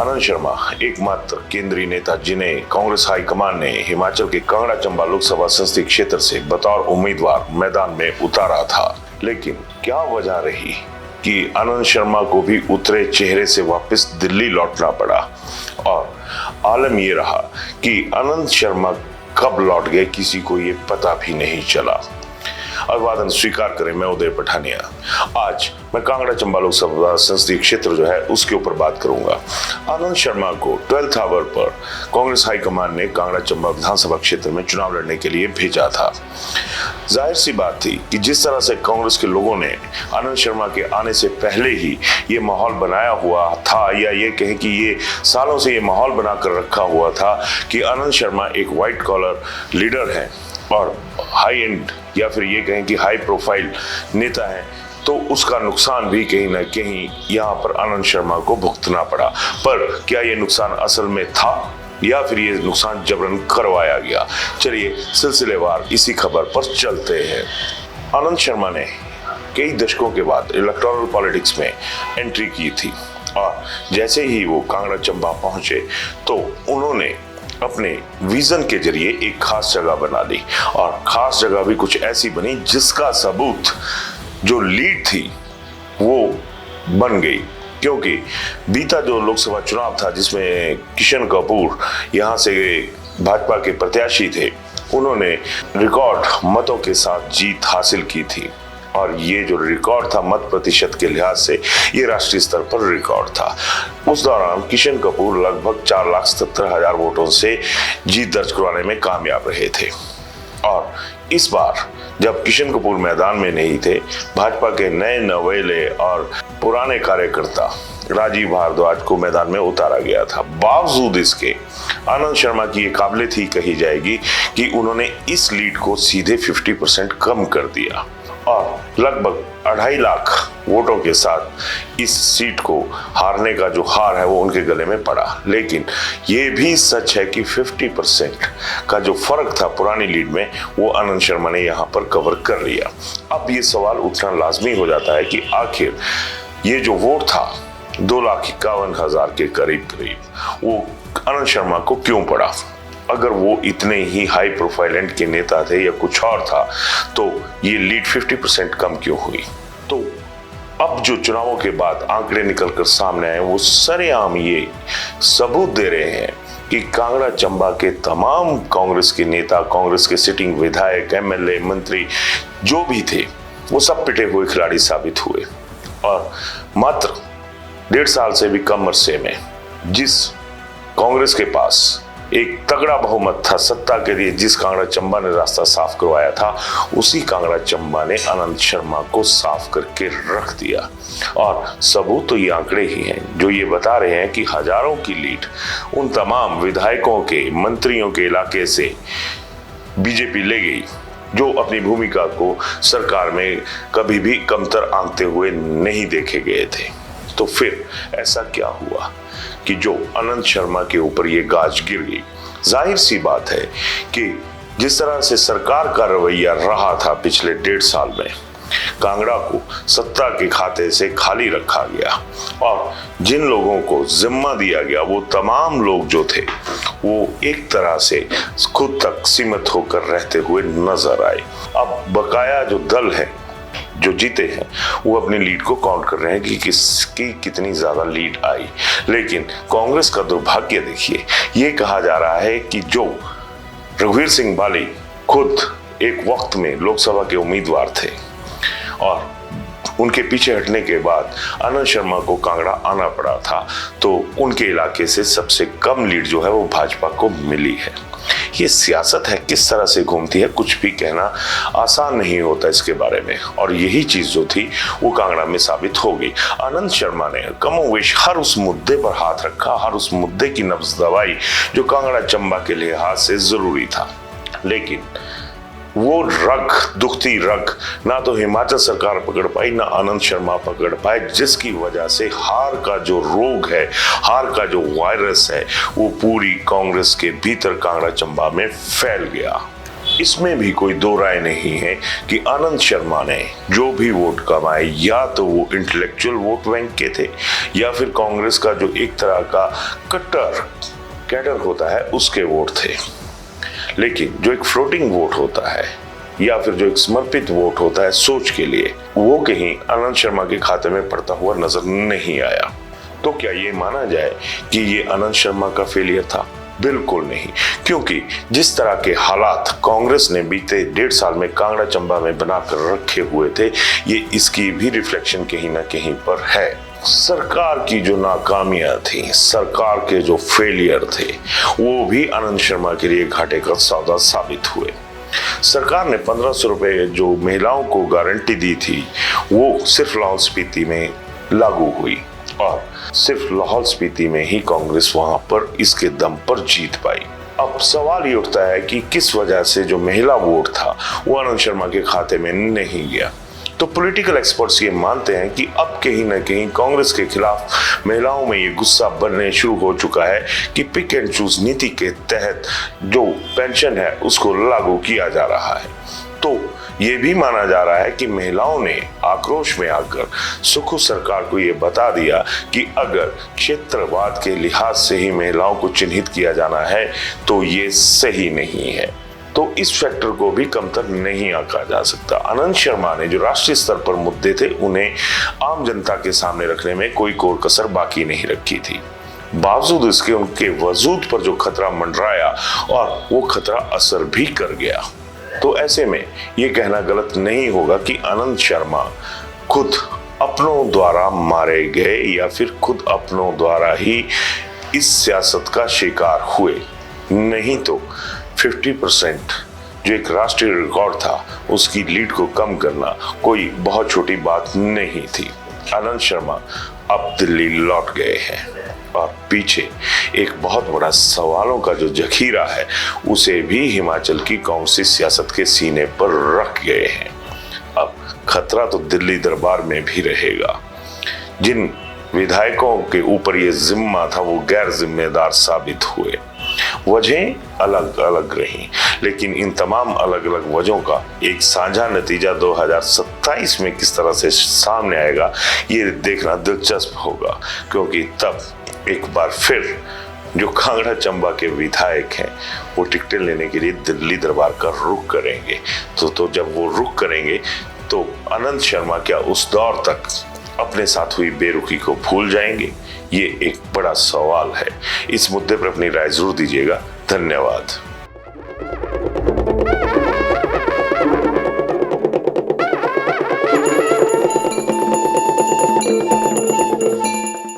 आनंद शर्मा एकमात्र केंद्रीय नेता जिन्हें कांग्रेस हाईकमान ने हिमाचल के कांगड़ा चंबा लोकसभा संसदीय क्षेत्र से बतौर उम्मीदवार मैदान में उतारा था। लेकिन क्या वजह रही कि आनंद शर्मा को भी उतरे चेहरे से वापस दिल्ली लौटना पड़ा, और आलम ये रहा कि आनंद शर्मा कब लौट गए किसी को ये पता भी नहीं चला। अभिवादन स्वीकार करें, मैं उदय पठानिया। आज मैं कांगड़ा चंबा लोकसभा संसदीय क्षेत्र जो है उसके ऊपर बात करूंगा। आनंद शर्मा को 12th आवर पर कांग्रेस हाईकमान ने कांगड़ा चंबा विधानसभा क्षेत्र में चुनाव लड़ने के लिए भेजा था। जाहिर सी बात थी कि जिस तरह से कांग्रेस के लोगों ने आनंद शर्मा के आने से पहले ही ये माहौल बनाया हुआ था, या ये कहें कि ये सालों से ये माहौल बनाकर रखा हुआ था कि आनंद शर्मा एक व्हाइट कॉलर लीडर है और हाई एंड या फिर ये कहें कि हाई प्रोफाइल नेता है, तो उसका नुकसान भी कहीं ना कहीं यहाँ पर आनंद शर्मा को भुगतना पड़ा। पर क्या ये नुकसान असल में था या फिर ये नुकसान जबरन करवाया गया? चलिए सिलसिलेवार इसी खबर पर चलते हैं। आनंद शर्मा ने कई दशकों के बाद इलेक्टोरल पॉलिटिक्स में एंट्री की थी, और जैसे ही वो कांगड़ा चंबा पहुंचे तो उन्होंने अपने विजन के जरिए एक खास जगह बना ली, और खास जगह भी कुछ ऐसी बनी जिसका सबूत जो लीड थी वो बन गई। क्योंकि बीता जो लोकसभा चुनाव था जिसमें किशन कपूर यहाँ से भाजपा के प्रत्याशी थे, उन्होंने रिकॉर्ड मतों के साथ जीत हासिल की थी, और ये जो रिकॉर्ड था मत प्रतिशत के लिहाज से ये राष्ट्रीय स्तर पर रिकॉर्ड था। उस दौरान किशन कपूर लगभग 4,77,000 वोटों से जीत दर्ज करवाने में कामयाब रहे थे। और इस बार जब किशन कपूर मैदान में नहीं थे, भाजपा के नए नवेले और पुराने कार्यकर्ता राजीव भारद्वाज को मैदान में उतारा गया था। बावजूद इसके आनंद शर्मा की ये काबिलियत ही कही जाएगी कि उन्होंने इस लीड को सीधे 50% कम कर दिया, और लगभग 2.5 लाख वोटों के साथ इस सीट को हारने का जो हार है वो उनके गले में पड़ा। लेकिन ये भी सच है कि 50% का जो फर्क था पुरानी लीड में वो आनंद शर्मा ने यहाँ पर कवर कर लिया। अब ये सवाल उठना लाजमी हो जाता है कि आखिर ये जो वोट था 2,51,000 के करीब वो आनंद शर्मा को क्यों पड़ा? अगर वो इतने ही हाई प्रोफाइल एंड के नेता थे या कुछ और था तो ये लीड 50% कम क्यों हुई? तो अब जो चुनावों के बाद आंकड़े निकलकर सामने आए वो सरेआम ये सबूत दे रहे हैं कि कांगड़ा चंबा के तमाम कांग्रेस के नेता, कांग्रेस के सिटिंग विधायक, एमएलए, मंत्री जो भी थे वो सब पिटे हुए खिलाड़ी साबित हुए। और मात्र 1.5 साल से भी कम अरसे में जिस कांग्रेस के पास एक तगड़ा बहुमत था सत्ता के लिए, जिस कांगड़ा चंबा ने रास्ता साफ करवाया था, उसी कांगड़ा चंबा ने आनंद शर्मा को साफ करके रख दिया। और सबूत तो ये आंकड़े ही हैं जो ये बता रहे हैं कि हजारों की लीड उन तमाम विधायकों के, मंत्रियों के इलाके से बीजेपी ले गई जो अपनी भूमिका को सरकार में कभी भी कमतर आंकते हुए नहीं देखे गए थे। तो फिर ऐसा क्या हुआ कि जो आनंद शर्मा के ऊपर ये गाज गिर गई? जाहिर सी बात है कि जिस तरह से सरकार का रवैया रहा था पिछले 1.5 साल में, कांगड़ा को सत्ता के खाते से खाली रखा गया, और जिन लोगों को जिम्मा दिया गया वो तमाम लोग जो थे वो एक तरह से खुद तक सीमित होकर रहते हुए नजर आए। अब बकाया जो दल है जो जीते हैं वो अपनी लीड को काउंट कर रहे हैं कि किसकी कितनी ज्यादा लीड आई। लेकिन कांग्रेस का दुर्भाग्य देखिए, ये कहा जा रहा है कि जो रघुवीर सिंह बाली खुद एक वक्त में लोकसभा के उम्मीदवार थे और उनके पीछे हटने के बाद आनंद शर्मा को कांगड़ा आना पड़ा था, तो उनके इलाके से सबसे कम लीड जो है वो भाजपा को मिली है। ये सियासत है, किस तरह से घूमती है कुछ भी कहना आसान नहीं होता इसके बारे में, और यही चीज जो थी वो कांगड़ा में साबित हो गई। आनंद शर्मा ने कमोवेश हर उस मुद्दे पर हाथ रखा, हर उस मुद्दे की नब्ज दवाई जो कांगड़ा चंबा के लिहाज से जरूरी था। लेकिन वो रग, दुखती रग ना तो हिमाचल सरकार पकड़ पाई ना आनंद शर्मा पकड़ पाए, जिसकी वजह से हार का जो रोग है, हार का जो वायरस है वो पूरी कांग्रेस के भीतर कांगड़ा चंबा में फैल गया। इसमें भी कोई दो राय नहीं है कि आनंद शर्मा ने जो भी वोट कमाए या तो वो इंटेलेक्चुअल वोट बैंक के थे या फिर कांग्रेस का जो एक तरह का कट्टर कैडर होता है उसके वोट थे। लेकिन जो एक फ्लोटिंग वोट होता है या फिर जो एक समर्पित वोट होता है सोच के लिए, वो कहीं आनंद शर्मा के खाते में पड़ता हुआ नजर नहीं आया। तो क्या ये माना जाए कि ये आनंद शर्मा का फेलियर था? बिल्कुल नहीं, क्योंकि जिस तरह के हालात कांग्रेस ने बीते 1.5 साल में कांगड़ा चंबा में बनाकर रखे हुए थे, ये इसकी भी रिफ्लेक्शन कहीं ना कहीं पर है। सरकार की जो नाकामियां थी, सरकार के जो फेलियर थे, वो भी आनंद शर्मा के लिए घाटे का सौदा साबित हुए। सरकार ने 1500 रुपए जो महिलाओं को गारंटी दी थी, वो सिर्फ लाहौल स्पीति में लागू हुई और सिर्फ लाहौल स्पीति में ही कांग्रेस वहां पर इसके दम पर जीत पाई। अब सवाल ये उठता है कि किस वजह से जो महिला वोट था वो आनंद शर्मा के खाते में नहीं गया। तो पॉलिटिकल एक्सपर्ट्स ये मानते हैं कि अब कहीं ना कहीं कांग्रेस के खिलाफ महिलाओं में ये गुस्सा बनने शुरू हो चुका है कि पिक एंड चूज नीति के तहत जो पेंशन है उसको लागू किया जा रहा है। तो ये भी माना जा रहा है कि महिलाओं ने आक्रोश में आकर सुखू सरकार को ये बता दिया कि अगर क्षेत्रवाद के लिहाज से ही महिलाओं को चिन्हित किया जाना है तो ये सही नहीं है। तो इस फैक्टर को भी कमतर नहीं आंका जा सकता। आनंद शर्मा ने जो राष्ट्रीय स्तर पर मुद्दे थे उन्हें आम जनता के सामने रखने में कोई कोर कसर बाकी नहीं रखी थी। बावजूद इसके उनके वजूद पर जो खतरा मंडराया और वो खतरा असर भी कर गया। तो ऐसे में ये कहना गलत नहीं होगा कि आनंद शर्मा खुद अपनों द्वारा मारे गए या फिर खुद अपनों द्वारा ही इस सियासत का शिकार हुए। नहीं तो 50% जो एक राष्ट्रीय रिकॉर्ड था उसकी लीड को कम करना कोई बहुत छोटी बात नहीं थी। आनंद शर्मा अब दिल्ली लौट गए हैं और पीछे एक बहुत बड़ा सवालों का जो जखीरा है उसे भी हिमाचल की कांग्रेसी सियासत के सीने पर रख गए हैं। अब खतरा तो दिल्ली दरबार में भी रहेगा। जिन विधायकों के ऊपर ये जिम्मा था वो गैर जिम्मेदार साबित हुए। वजहें अलग अलग रही, लेकिन इन तमाम अलग अलग वजहों का एक साझा नतीजा 2027 में किस तरह से सामने आएगा ये देखना दिलचस्प होगा, क्योंकि तब एक बार फिर जो कांगड़ा चंबा के विधायक हैं वो टिकटें लेने के लिए दिल्ली दरबार का रुख करेंगे। तो जब वो रुख करेंगे तो आनंद शर्मा क्या उस दौर तक अपने साथ हुई बेरुखी को भूल जाएंगे? ये एक बड़ा सवाल है। इस मुद्दे पर अपनी राय जरूर दीजिएगा। धन्यवाद।